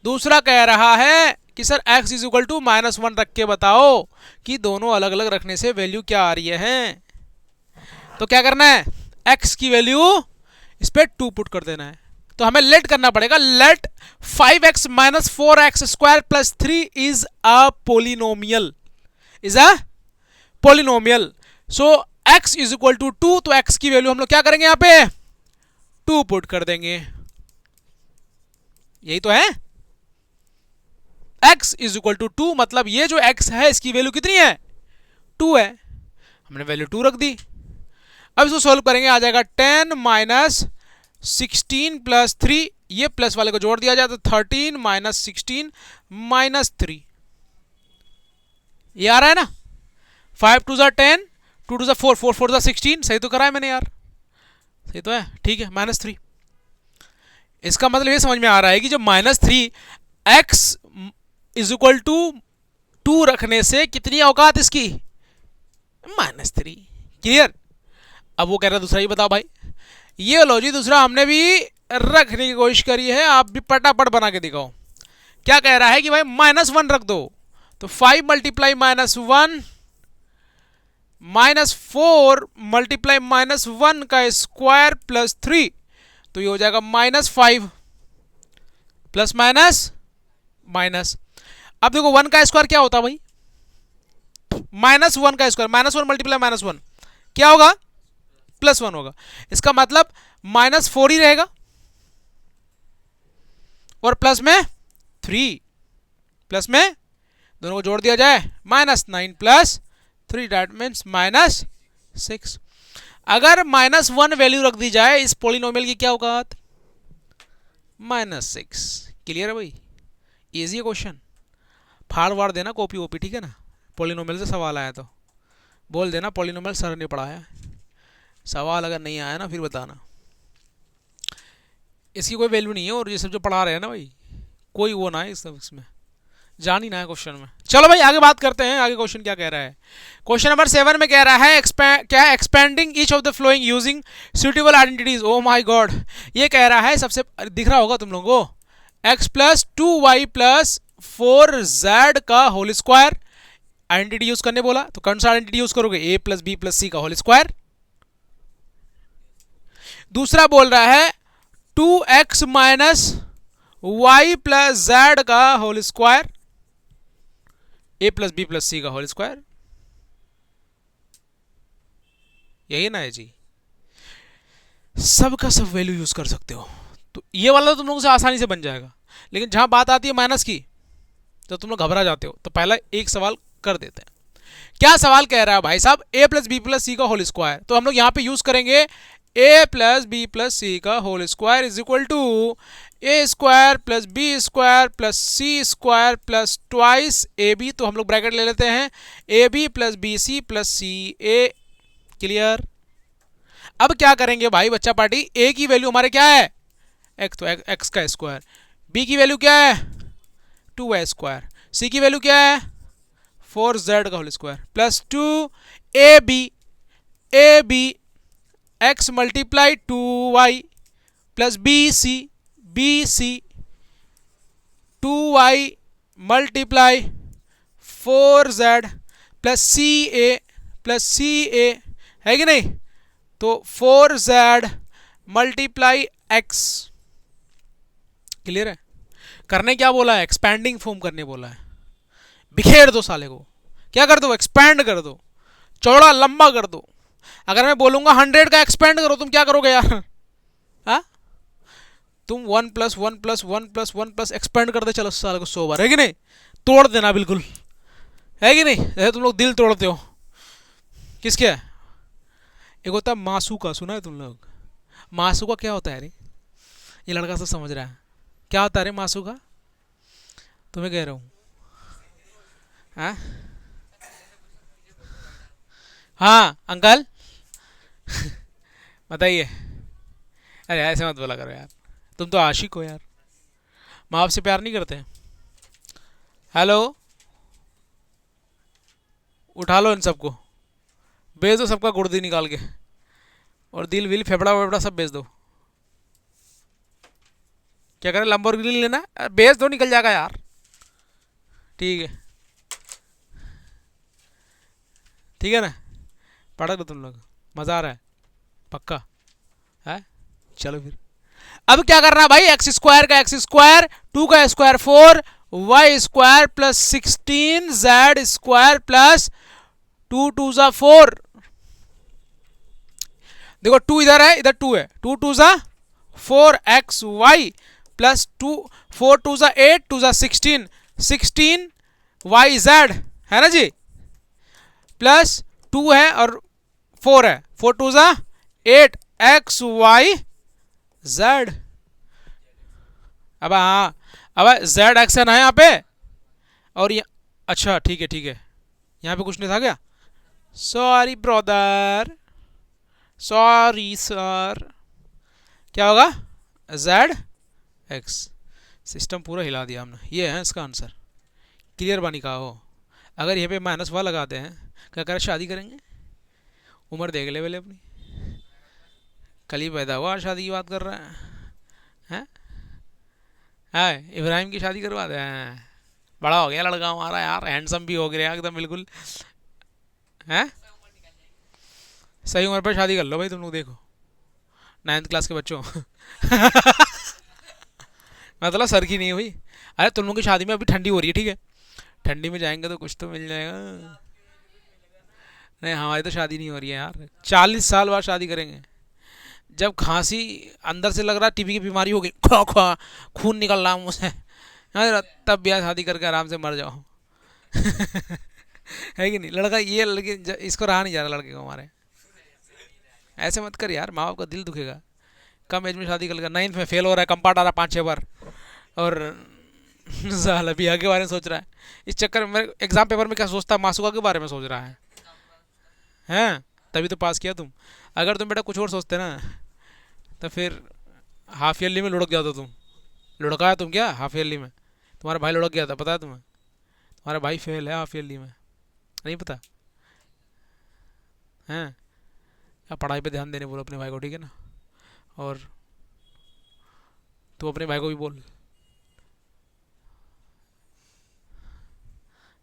दूसरा कह रहा है कि sir x is equal to -1 रख के बताओ कि दोनों अलग अलग रखने से वैल्यू क्या आ रही है। तो क्या करना है, x की वैल्यू इस पे 2 पुट कर देना है। तो हमें लेट करना पड़ेगा, let 5x minus 4x square plus 3 is a polynomial, is a polynomial. So x is equal to 2, तो x की वैल्यू हम लोग क्या करेंगे, यहां पे 2 पुट कर देंगे, यही तो है। x इज इक्वल टू 2, मतलब ये जो x है इसकी वैल्यू कितनी है, 2 है, हमने वैल्यू 2 रख दी। अब इसको सोल्व करेंगे, आ जाएगा 10 माइनस 16 प्लस 3, ये प्लस वाले को जोड़ दिया जाए तो 13 माइनस 16 माइनस 3, ये आ रहा है ना। 5 2 ज़ा 10, 2 2 ज़ा 4, 4 4 ज़ा 16, सही तो करा है मैंने यार, सही तो है, ठीक है, -3। इसका मतलब ये समझ में आ रहा है कि जो -3 x इज इक्वल टू 2 रखने से कितनी औकात इसकी, -3। क्लियर? अब वो कह रहा है दूसरा ही बताओ भाई। ये लो जी, दूसरा हमने भी रखने की कोशिश करी है, आप भी पटापट बना के दिखाओ। क्या कह रहा है कि भाई -1 रख दो, तो 5 मल्टीप्लाई -1 -4 मल्टीप्लाई -1 का स्क्वायर प्लस 3, तो ये हो जाएगा -5 प्लस माइनस माइनस। अब देखो 1 का स्क्वायर क्या होता है भाई, -1 का स्क्वायर, -1 मल्टीप्लाई -1 क्या होगा, +1 होगा। इसका मतलब -4 ही रहेगा और प्लस में 3, प्लस में दोनों को जोड़ दिया जाए -9 प्लस 3, दैट मीन्स -6। अगर -1 वैल्यू रख दी जाए इस पॉलिनोमियल की क्या होगा, -6। क्लियर है भाई, इजी है क्वेश्चन। फाड़ वाड़ देना कॉपी वॉपी, ठीक है ना, पॉलिनोमियल से सवाल आया तो बोल देना पॉलिनोमियल सर ने पढ़ाया। सवाल अगर नहीं आया ना फिर बताना, इसकी कोई वैल्यू नहीं है, और ये सब जो पढ़ा रहे हैं ना भाई, कोई वो ना है इस सब, इसमें जान ही ना है क्वेश्चन में। चलो भाई आगे बात करते हैं, आगे क्वेश्चन क्या कह रहा है। क्वेश्चन नंबर 7 में कह रहा है क्या है, expanding each of the flowing using suitable identities. Oh my God, ये कह रहा है, सबसे दिख रहा होगा तुम लोगों को, x plus 2y plus 4z का होल स्क्वायर आइडेंटिटी यूज करने बोला, तो कौन सा आइडेंटिटी यूज करोगे, a plus B plus C का होल स्क्वायर। दूसरा बोल रहा है 2x minus Y plus Z का whole square, a plus B plus C का होल स्क्वायर, यही ना है जी। सब का सब वैल्यू यूज कर सकते हो, तो ये वाला तो तुम लोगों से आसानी से बन जाएगा, लेकिन जहां बात आती है माइनस की तो तुम लोग घबरा जाते हो। तो पहला एक सवाल कर देते हैं। क्या सवाल कह रहा है भाई साहब, a plus B plus C का होल स्क्वायर, तो हम लोग यहां पे यूज करेंगे a plus B plus C का whole square is equal to A square plus B square plus C square plus twice A B, तो हम लोग ब्रैकेट ले लेते हैं, A B plus B C plus C A. Clear? अब क्या करेंगे भाई बच्चा पार्टी, a की वैल्यू हमारे क्या है x, तो x का स्क्वायर, b की वैल्यू क्या है 2y स्क्वायर, c की वैल्यू क्या है 4z का whole square plus 2ab x multiply 2y plus bc 2y multiply 4z plus ca है कि नहीं, तो 4z मल्टीप्लाई x। क्लियर है? करने क्या बोला है, एक्सपैंडिंग फॉर्म करने बोला है। बिखेर दो साले को, क्या कर दो, एक्सपैंड कर दो, चौड़ा लंबा कर दो। अगर मैं बोलूंगा 100 का एक्सपैंड करो, तुम क्या करोगे यार, हा? तुम 1+1+1+1+ एक्सपेंड करते चलो साल को 100 बार, है कि नहीं? तोड़ देना बिल्कुल, है कि नहीं? जैसे तुम लोग दिल तोड़ते हो किसके? एक होता है मासू का, सुना है तुम लोग? मासू का क्या होता है रे? ये लड़का सब समझ रहा है क्या होता है रे मासू का, तुम्हें कह रहा हूँ। हाँ हाँ अंकल बताइए। अरे ऐसे मत बोला करो यार, तुम तो आशिक हो यार, माँ बाप से प्यार नहीं करते? हेलो, उठा लो इन सबको, बेच दो सबका गुर्दी निकाल के, और दिल विल फेफड़ा वेफड़ा सब बेच दो। क्या करें, लंबोर्गिनी लेना है? बेच दो, निकल जाएगा यार। ठीक है, ठीक है ना, पढ़ दो तुम लोग, मज़ा आ रहा है पक्का है? चलो फिर, अब क्या करना है भाई, एक्स स्क्वायर का एक्स स्क्वायर, 2 का square 4, Y square plus 16 Z square plus 2 2 ज़ा 4। देखो 2 इधर है, इधर 2 है, 2 2 ज़ा 4 एक्स वाई प्लस 4 2 ज़ा 8 2 ज़ा 16 16 वाई जेड, है ना जी, प्लस 2 है और 4 है, 4 2 ज़ा 8 एक्स वाई जेड। अब हाँ, अब जेड एक्स है ना यहाँ पे, और ये, अच्छा ठीक है ठीक है, यहाँ पे कुछ नहीं था क्या? Sorry brother, sorry sir. क्या होगा? Z x. सिस्टम पूरा हिला दिया हमने, ये है इसका आंसर, क्लियर बानी कहा हो। अगर यहाँ पे -1 लगाते हैं, क्या करें, शादी करेंगे? उम्र देख ले पहले अपनी, कल ही पैदा हुआ और शादी की बात कर रहा है? है इब्राहिम की शादी करवा दे हैं? बड़ा हो गया लड़का हमारा यार, हैंडसम भी हो गया एकदम बिल्कुल, है? सही उम्र पर शादी कर लो भाई तुम लोग, देखो 9th क्लास के बच्चों मतलब सर की नहीं हुई। अरे तुम लोग की शादी में अभी ठंडी हो रही है, ठीक है, ठंडी में जाएंगे तो कुछ तो मिल जाएगा। नहीं हमारी तो शादी नहीं हो रही है यार, 40 साल बाद शादी करेंगे, जब खांसी अंदर से लग रहा टीबी की बीमारी हो गई, खो खो खून निकल रहा मुझसे, हाँ, तब ब्याह शादी करके आराम से मर जाओ है कि नहीं? लड़का ये लड़के इसको रहा नहीं जा रहा लड़के को हमारे, ऐसे मत कर यार, माँ बाप का दिल दुखेगा। कम एज में शादी कर लेगा, 9th में फेल हो रहा है, कम पार्ट आ रहा है 5 6 बार, और साला ब्याह के बारे में सोच रहा है। इस चक्कर में एग्जाम पेपर में क्या सोचता है, मासूका के बारे में सोच रहा है, हैं? तभी तो पास किया तुम। अगर तुम बेटा कुछ और सोचते ना, तो फिर हाफ ईयरली में लुढ़क जाते तुम। लुढ़का है तुम क्या हाफ ईयरली में? तुम्हारा भाई लुढ़क गया था, पता है तुम्हें? तुम्हारा भाई फेल है हाफ ईयरली में, नहीं पता? हैं? या पढ़ाई पे ध्यान देने बोलो अपने भाई को, ठीक है ना? और तू अपने भाई को भी बोल।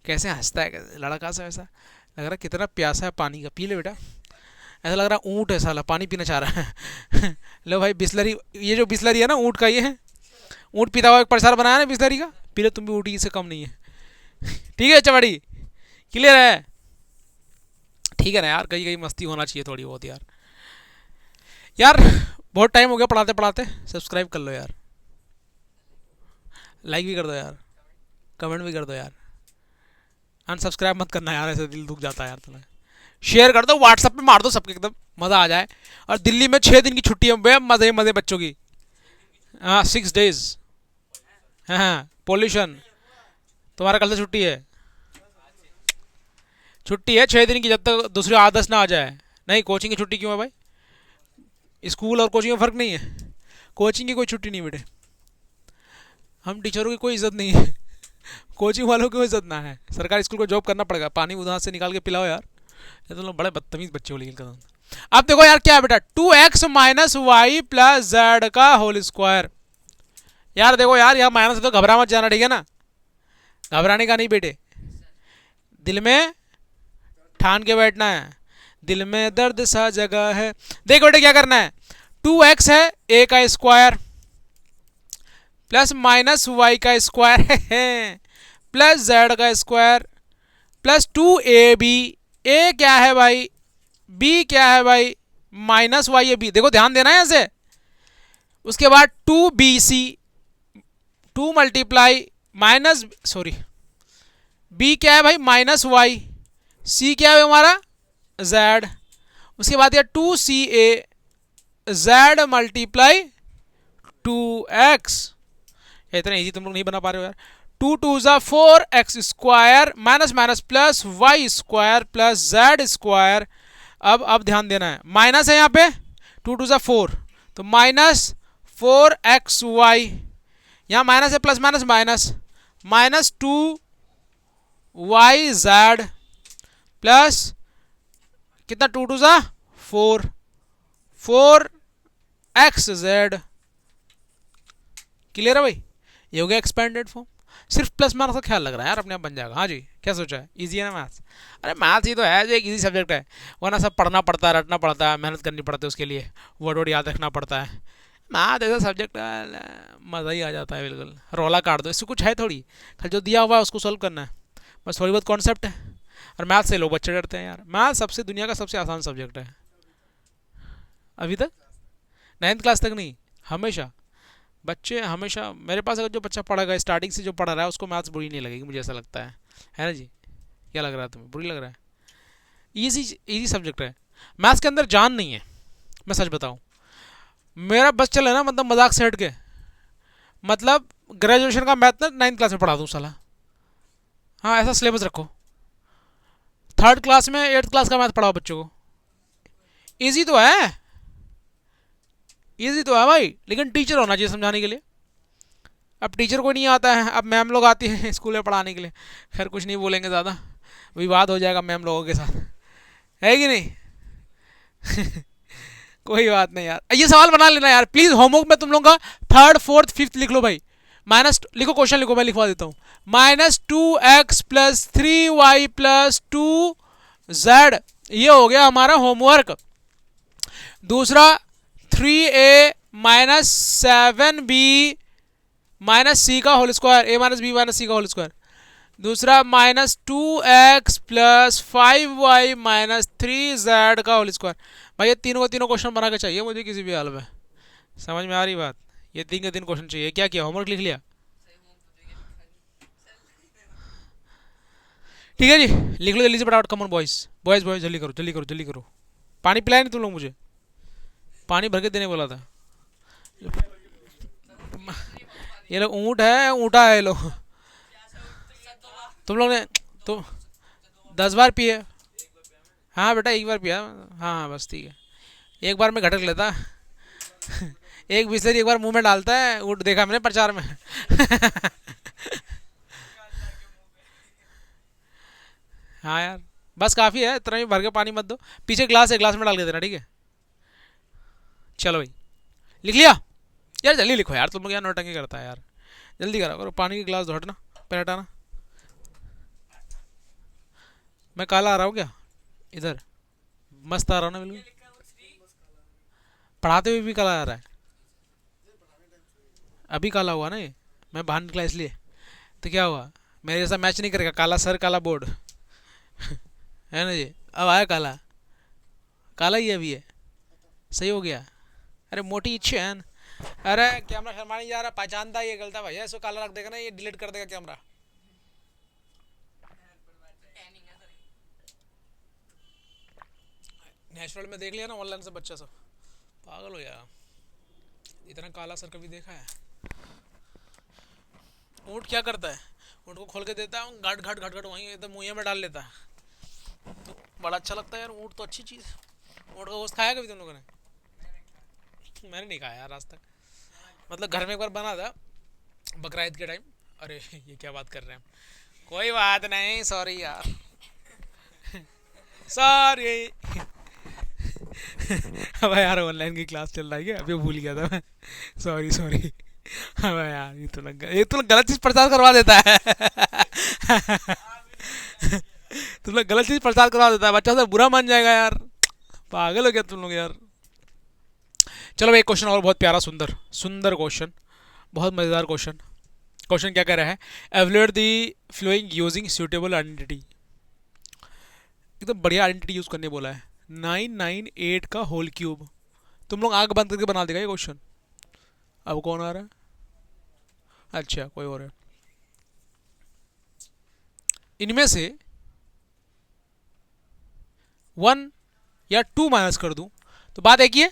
कैसे हंसता है लड़का सा, ऐसा लग रहा है कितना प्यासा है पानी का, पी ले बेटा। ऐसा लग रहा है ऊँट है साला, पानी पीना चाह रहा है लो भाई बिस्लरी, ये जो बिस्लरी है ना ऊँट का, ये है ऊँट पीता हुआ एक प्रसाद बनाया ना बिस्लरी का, पी ले तुम भी, ऊँट से कम नहीं है ठीक है चमड़ी, क्लियर है? ठीक है ना यार, कहीं कहीं मस्ती होना चाहिए थोड़ी बहुत यार। यार बहुत टाइम हो गया पढ़ाते पढ़ाते, सब्सक्राइब कर लो यार, लाइक भी कर दो यार, कमेंट भी कर दो यार, अनसब्सक्राइब मत करना यार, ऐसे दिल दुख जाता है यार तुम्हें। शेयर कर दो, व्हाट्सएप पे मार दो सबके, एकदम मज़ा आ जाए। और दिल्ली में 6 दिन की छुट्टी है, बे मज़े मज़े बच्चों की। हाँ 6 days। हाँ हाँ पोल्यूशन, तुम्हारा कल से छुट्टी है, छुट्टी है 6 दिन की, जब तक दूसरी आदत ना आ जाए। नहीं कोचिंग की छुट्टी क्यों है भाई? स्कूल और कोचिंग में फ़र्क नहीं है? कोचिंग की कोई छुट्टी नहीं बेटे, हम टीचरों की कोई इज्जत नहीं है कोचिंग वालों की कोई इज्जत ना है, सरकारी स्कूल को जॉब करना पड़ेगा, पानी उधार से निकाल के पिलाओ यार, ये तो लोग बड़े बदतमीज बच्चे हो लेकिन कसम। अब देखो यार क्या है बेटा, 2x - y + z का होल स्क्वायर। यार देखो यार, यहाँ माइनस है तो घबरा मत जाना, ठीक है ना? घबराने का नहीं बेटे, दिल में ठान के बैठना है, दिल में दर्द सा जगह है। देखो बेटे क्या करना है, 2x है a का स्क्वायर +- y का स्क्वायर है प्लस z का स्क्वायर प्लस 2ab। a क्या है भाई, b क्या है भाई, -y है b। देखो ध्यान देना है ऐसे, उसके बाद 2BC, 2 multiply minus, sorry B क्या है भाई -y, सी क्या है हमारा z, उसके बाद ये 2CA z मल्टीप्लाई 2x। इतना इजी तुम लोग नहीं बना पा रहे हो यार। 2 2 ज़ा 4x square minus minus plus Y square plus Z square. अब ध्यान देना है, माइनस है यहाँ पे, 2 2 ज़ा 4 तो -4xy, यहाँ माइनस है, plus minus minus, -2yz plus कितना 2 2 ज़ा 4, 4xz। क्लियर है भाई, ये हो गया एक्सपेंडेड फॉर्म। सिर्फ प्लस माइनस का ख्याल लग रहा है यार, अपने आप बन जाएगा। हाँ जी, क्या सोचा है, इजी है ना मैथ्स? अरे मैथ्स ही तो है जो एक इजी सब्जेक्ट है, वरना सब पढ़ना पड़ता है, रटना पड़ता है, मेहनत करनी पड़ती है उसके लिए, वर्ड वर्ड याद रखना पड़ता है। मैथ ऐसा सब्जेक्ट मज़ा ही आ जाता है, बिल्कुल रोला काट दो, इससे कुछ है थोड़ी, खाली जो दिया हुआ है उसको सोल्व करना है, बस थोड़ी बहुत कॉन्सेप्ट है। और मैथ से लोग बच्चे डरते हैं यार, मैथ सबसे दुनिया का सबसे आसान सब्जेक्ट है अभी तक, 9th क्लास तक नहीं, हमेशा बच्चे हमेशा, मेरे पास अगर जो बच्चा पढ़ेगा स्टार्टिंग से जो पढ़ रहा है उसको मैथ्स बुरी नहीं लगेगी, मुझे ऐसा लगता है ना जी? क्या लग रहा है तुम्हें, बुरी लग रहा है? इजी इजी सब्जेक्ट है, मैथ्स के अंदर जान नहीं है, मैं सच बताऊं। मेरा बस चले ना, मतलब मजाक से हट के, मतलब ग्रेजुएशन का मैथ ना 9th क्लास में पढ़ा दूँ साला। हाँ ऐसा सिलेबस रखो, 3rd क्लास में 8th क्लास का मैथ पढ़ाओ बच्चों को। ईजी तो है, इजी तो है भाई, लेकिन टीचर होना चाहिए समझाने के लिए। अब टीचर को नहीं आता है, अब मैम लोग आती हैं स्कूल में पढ़ाने के लिए। खैर कुछ नहीं बोलेंगे, ज़्यादा विवाद हो जाएगा मैम लोगों के साथ, है कि नहीं? कोई बात नहीं यार, ये सवाल बना लेना यार प्लीज़, होमवर्क में तुम लोगों का 3rd 4th 5th लिख लो भाई। माइनस लिखो, क्वेश्चन लिखो, मैं लिखवा देता हूँ। -2x plus 3y plus 2z, ये हो गया हमारा होमवर्क। दूसरा 3a minus 7b minus C का whole square, a minus B minus C का होल स्क्वायर। दूसरा -2x plus 5y minus 3z का होल स्क्वायर। भाई ये तीनों का तीनों क्वेश्चन बना के चाहिए मुझे किसी भी हाल में, समझ में आ रही बात? ये 3 के 3 क्वेश्चन चाहिए। क्या किया, होमवर्क लिख लिया? ठीक है जी, लिख लो जल्दी से फटाफट, कमन बॉयज बॉयज बॉयज, जल्दी करो जल्दी करो जल्दी करो। पानी पिलाया नहीं तुम लोग मुझे, पानी भर के देने बोला था। ये लोग ऊँट है, ऊँटा है ये लोग। तुम लोग ने तो 10 बार पिए? हाँ बेटा 1 बार पिया, हाँ हाँ बस ठीक है, एक बार में घटक लेता। एक बिस्लरी एक बार मुंह में डालता है, ऊँट देखा मैंने प्रचार में। हाँ यार बस काफ़ी है, इतना ही भर के पानी मत दो, पीछे ग्लास है, ग्लास में डाल के देना, ठीक है? चलो भाई लिख लिया यार, जल्दी लिखो यार, तुम लोग यार नौटंकी करता है यार, जल्दी करो करो, पानी की गिलास दो, हटना पैर हटाना। मैं काला आ रहा हूँ क्या इधर? मस्त आ रहा हूँ ना बिल्कुल, पढ़ाते हुए भी काला आ रहा है। अभी काला हुआ ना ये, मैं बाहर निकला इसलिए, तो क्या हुआ, मेरे जैसा मैच नहीं करेगा, काला सर काला बोर्ड। है ना जी? अब आया काला, काला ही अभी है, सही हो गया। अरे मोटी इच्छा है। अरे कैमरा शर्मा नहीं जा रहा, पहचानता ये गलता भैया, इसको काला रख देगा ना, ये डिलीट कर देगा कैमरा। नेचुरल में देख लिया ना ऑनलाइन से बच्चा सब, पागल हो गया। इतना काला सर कभी देखा है? ऊँट क्या करता है, ऊँट को खोल के देता है, घट घट घट घट वहीं एकदम मुँह में डाल लेता है, तो बड़ा अच्छा लगता है यार। ऊँट तो अच्छी चीज़, ऊँट का गोश्त खाया कभी तुम लोगों ने? मैंने नहीं खाया यार आज तक, मतलब घर में एक बार बना था बकरा ईद के टाइम। अरे ये क्या बात कर रहे हैं हम, कोई बात नहीं, सॉरी यार, सॉरी। अब यार ऑनलाइन की क्लास चल रही है, अभी भूल गया था मैं, सॉरी सॉरी। अब यार ये तो गलत चीज़ प्रचार करवा देता है। तुम लोग गलत चीज़ प्रचार करवा देता है, बच्चा सब बुरा मान जाएगा यार, पागल हो गया तुम लोग यार। चलो एक क्वेश्चन और बहुत प्यारा, सुंदर सुंदर क्वेश्चन, बहुत मज़ेदार क्वेश्चन। क्वेश्चन क्या कह रहा है, evaluate the following using suitable identity, एकदम बढ़िया आइडेंटिटी यूज़ करने बोला है। 998 का होल क्यूब, तुम लोग आंख बंद करके बना देगा ये क्वेश्चन, अब कौन आ रहा है? अच्छा कोई और है। इनमें से 1 या 2 माइनस कर दूं तो बात एक ही है।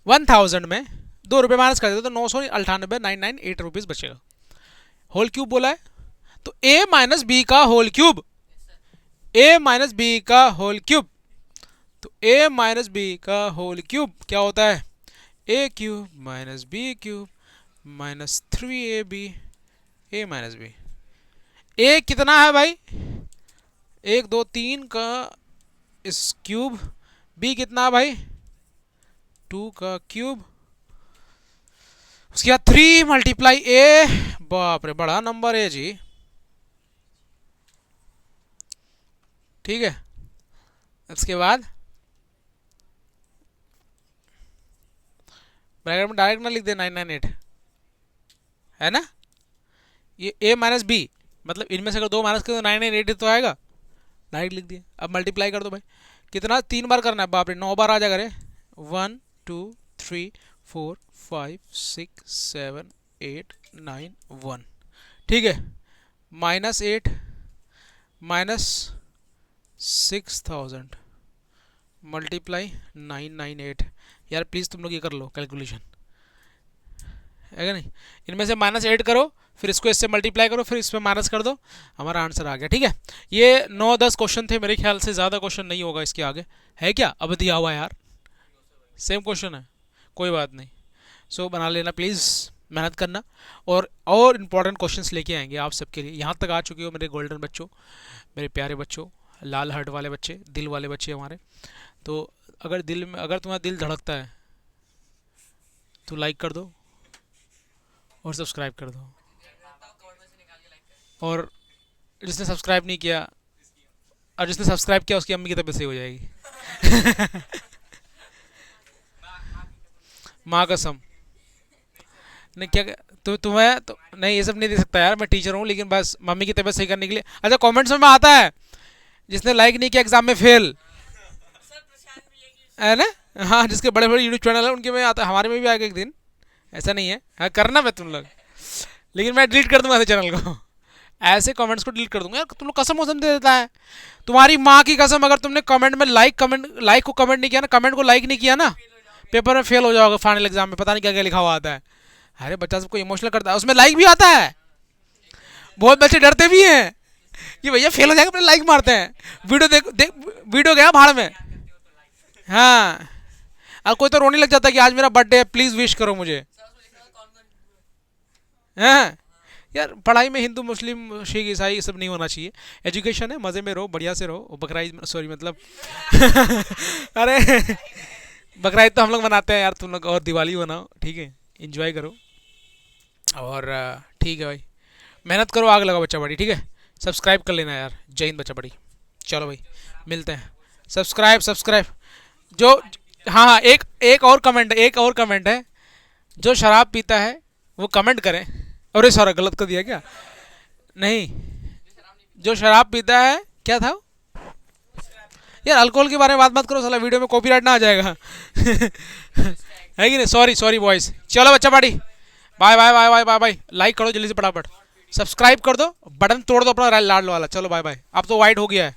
1000 में 2 रुपये माइनस कर दे तो 998 बचेगा। होल क्यूब बोला है तो a माइनस बी का whole cube, a minus B का होल क्यूब, तो a माइनस बी का होल क्यूब क्या होता है? a cube minus B cube minus 3ab a minus B. a कितना है भाई? 1 2 3 का इस क्यूब, b कितना है भाई? 2 का क्यूब, उसके बाद 3 मल्टीप्लाई a, बाप रे बड़ा नंबर है जी। ठीक है, इसके बाद ब्रैकेट में डायरेक्ट ना लिख दे 998, है ना? ये a माइनस बी मतलब इनमें से अगर 2 माइनस कर तो 998 तो आएगा, डायरेक्ट लिख दिया। अब मल्टीप्लाई कर दो भाई, कितना? 3 बार करना है, बाप रे 9 बार आ जाएगा रे। 1 2 3 4 5 6 7 8 9 1। ठीक है, -8 माइनस 6000 मल्टीप्लाई 998। यार प्लीज़ तुम लोग ये कर लो कैलकुलेशन, है क्या नहीं? इनमें से -8 करो, फिर इसको इससे मल्टीप्लाई करो, फिर इसमें माइनस कर दो, हमारा आंसर आ गया। ठीक है, ये 9-10 क्वेश्चन थे, मेरे ख्याल से ज़्यादा क्वेश्चन नहीं होगा इसके आगे, है क्या? अब दिया हुआ यार सेम क्वेश्चन है, कोई बात नहीं। सो बना लेना प्लीज़, मेहनत करना, और इम्पॉर्टेंट क्वेश्चंस लेके आएंगे आप सबके लिए। यहाँ तक आ चुके हो मेरे गोल्डन बच्चों, मेरे प्यारे बच्चों, लाल हार्ट वाले बच्चे, दिल वाले बच्चे हमारे। तो अगर तुम्हारा दिल धड़कता है तो लाइक कर दो और सब्सक्राइब कर दो, और जिसने सब्सक्राइब नहीं किया और जिसने सब्सक्राइब किया उसकी अम्मी की तबीयत सही हो जाएगी। माँ कसम। नहीं क्या तो तुम्हें तो नहीं, ये सब नहीं दे सकता यार, मैं टीचर हूँ, लेकिन बस मम्मी की तबीयत सही करने के लिए। अच्छा कमेंट्स में आता है जिसने लाइक नहीं किया एग्जाम में फेल, है ना? हाँ, जिसके बड़े बड़े यूट्यूब चैनल है उनके में आता है, हमारे में भी आएगा एक दिन, ऐसा नहीं है। हाँ करना मैं तुम लोग, लेकिन मैं डिलीट कर दूंगा ऐसे चैनल को, ऐसे कमेंट्स को डिलीट कर दूंगा। यार तुम लोग कसम वसम दे देता है, तुम्हारी माँ की कसम, अगर तुमने कमेंट में लाइक को कमेंट नहीं किया ना, कमेंट को लाइक नहीं किया ना, पेपर में फेल हो जाओगे फाइनल एग्जाम में, पता नहीं क्या क्या लिखा हुआ आता है। अरे बच्चा सबको इमोशनल करता है, उसमें लाइक भी आता है, बहुत बच्चे डरते भी हैं कि भैया फेल हो जाएगा, अपने लाइक मारते हैं। वीडियो गया भाड़ में। हाँ, और कोई तो रोने लग जाता है कि आज मेरा बर्थडे है, प्लीज विश करो मुझे। हाँ यार, पढ़ाई में हिंदू मुस्लिम सिख ईसाई ये सब नहीं होना चाहिए, एजुकेशन है, मज़े में रहो, बढ़िया से रहो। बकरा ईद, सॉरी मतलब अरे बकरा ईद तो हम लोग मनाते हैं यार, तुम लोग और दिवाली मनाओ, ठीक है, इंजॉय करो। और ठीक है भाई, मेहनत करो, आग लगाओ बच्चा बड़ी, ठीक है। सब्सक्राइब कर लेना यार, जय हिंद बच्चा बड़ी। चलो भाई मिलते हैं, सब्सक्राइब जो। हाँ हाँ, एक और कमेंट है, जो शराब पीता है वो कमेंट करें। अरे सारा गलत कर दिया क्या? नहीं, जो शराब पीता है, क्या था यार? अल्कोहल के बारे में बात मत करो साला, वीडियो में कॉपीराइट ना आ जाएगा है कि नहीं? Sorry boys. चलो बच्चा party, bye bye bye bye bye bye. Like करो जल्दी से फटाफट, सब्सक्राइब कर दो, बटन तोड़ दो अपना लाल वाला। चलो बाय बाय, अब तो वाइट हो गया है।